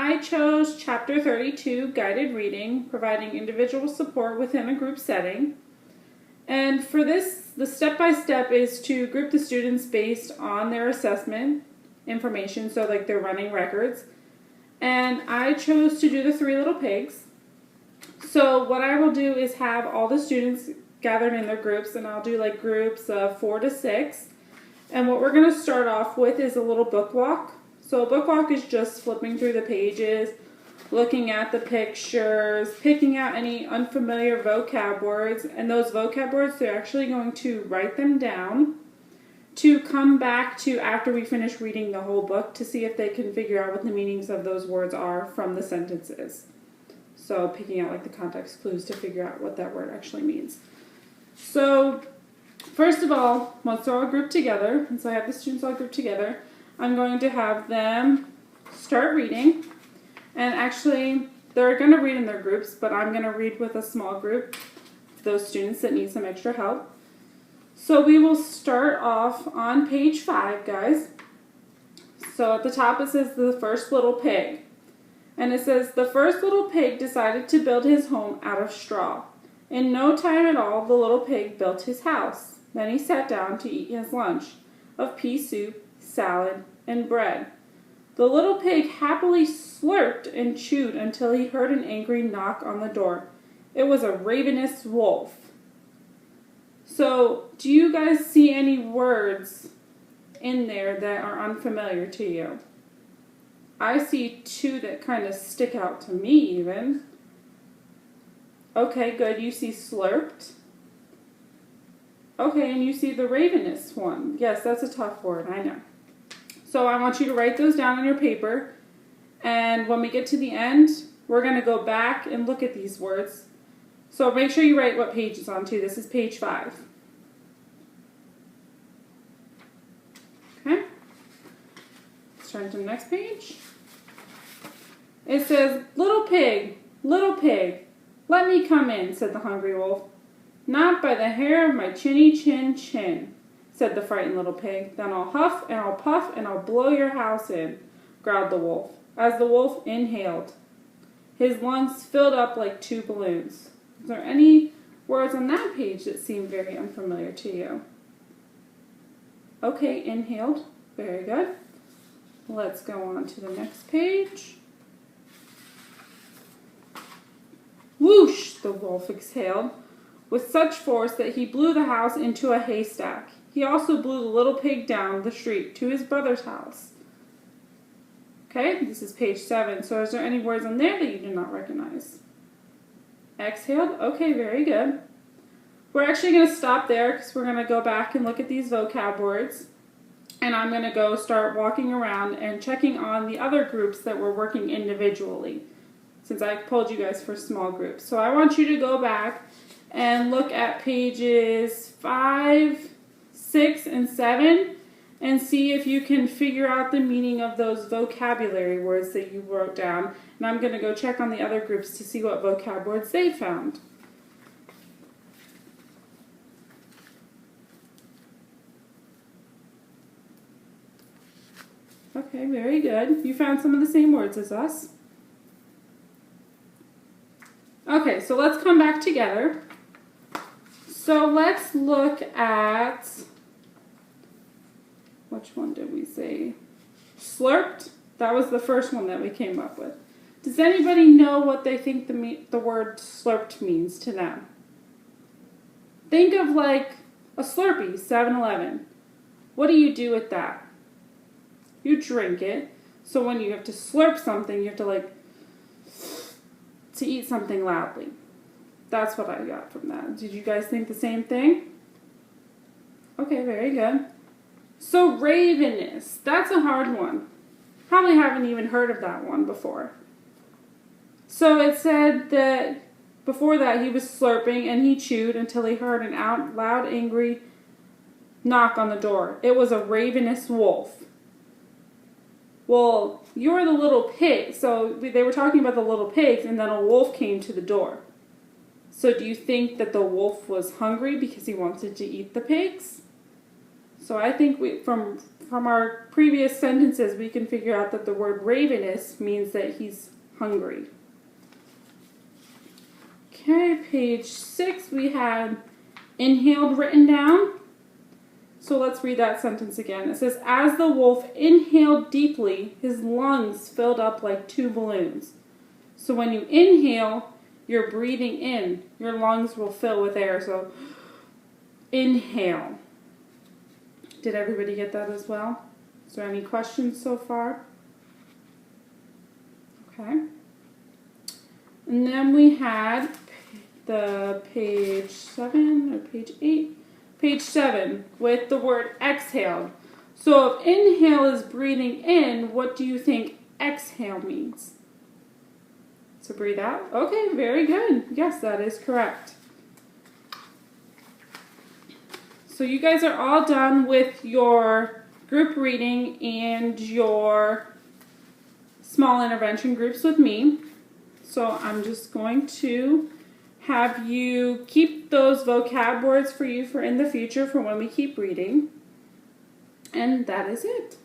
I chose Chapter 32, Guided Reading, providing individual support within a group setting. And for this, the step-by-step is to group the students based on their assessment information, so like their running records. And I chose to do the Three Little Pigs. So what I will do is have all the students gathered in their groups, and I'll do like groups of 4 to 6. And what we're going to start off with is a little book walk. So a book walk is just flipping through the pages, looking at the pictures, picking out any unfamiliar vocab words, and those vocab words, they're actually going to write them down to come back to after we finish reading the whole book to see if they can figure out what the meanings of those words are from the sentences. So picking out like the context clues to figure out what that word actually means. So first of all, once they're all grouped together, and so I have the students all grouped together, I'm going to have them start reading. And actually, they're going to read in their groups, but I'm going to read with a small group, those students that need some extra help. So we will start off on page 5, guys. So at the top it says the first little pig. And it says, the first little pig decided to build his home out of straw. In no time at all, the little pig built his house. Then he sat down to eat his lunch of pea soup, salad, and bread. The little pig happily slurped and chewed until he heard an angry knock on the door. It was a ravenous wolf. So, do you guys see any words in there that are unfamiliar to you? I see 2 that kind of stick out to me even. Okay, good. You see slurped. Okay, and you see the ravenous one. Yes, that's a tough word, I know. So I want you to write those down on your paper. And when we get to the end, we're going to go back and look at these words. So make sure you write what page it's on too. This is page 5. Okay. Let's turn to the next page. It says, little pig, let me come in, said the hungry wolf. Not by the hair of my chinny chin chin, said the frightened little pig. Then I'll huff and I'll puff and I'll blow your house in, growled the wolf, as the wolf inhaled. His lungs filled up like 2 balloons. Is there any words on that page that seem very unfamiliar to you? Okay, inhaled. Very good. Let's go on to the next page. Whoosh, the wolf exhaled, with such force that he blew the house into a haystack. He also blew the little pig down the street to his brother's house. Okay, this is page 7. So is there any words on there that you do not recognize? Exhaled. Okay, very good. We're actually going to stop there because we're going to go back and look at these vocab words. And I'm going to go start walking around and checking on the other groups that we're working individually, since I pulled you guys for small groups. So I want you to go back and look at pages 5, 6, and 7 and see if you can figure out the meaning of those vocabulary words that you wrote down. And I'm going to go check on the other groups to see what vocab words they found. Okay, very good. You found some of the same words as us. Okay, so let's come back together. So let's look at, which one did we say? Slurped. That was the first one that we came up with. Does anybody know what they think the word slurped means to them? Think of like a Slurpee, 7-Eleven. What do you do with that? You drink it. So when you have to slurp something, you have to to eat something loudly. That's what I got from that. Did you guys think the same thing? Okay, very good. So ravenous, that's a hard one. Probably haven't even heard of that one before. So it said that before that he was slurping and he chewed until he heard an loud, angry knock on the door. It was a ravenous wolf. Well, you're the little pig. So they were talking about the little pigs, and then a wolf came to the door. So do you think that the wolf was hungry because he wanted to eat the pigs? So I think from our previous sentences, we can figure out that the word ravenous means that he's hungry. Okay, page 6, we had inhaled written down. So let's read that sentence again. It says, as the wolf inhaled deeply, his lungs filled up like 2 balloons. So when you inhale, you're breathing in. Your lungs will fill with air. So inhale. Did everybody get that as well? Is there any questions so far? Okay. And then we had the page 7 or page 8. Page 7 with the word exhale. So if inhale is breathing in, what do you think exhale means? So breathe out. Okay, very good. Yes, that is correct. So you guys are all done with your group reading and your small intervention groups with me. So I'm just going to have you keep those vocab words for you for in the future for when we keep reading. And that is it.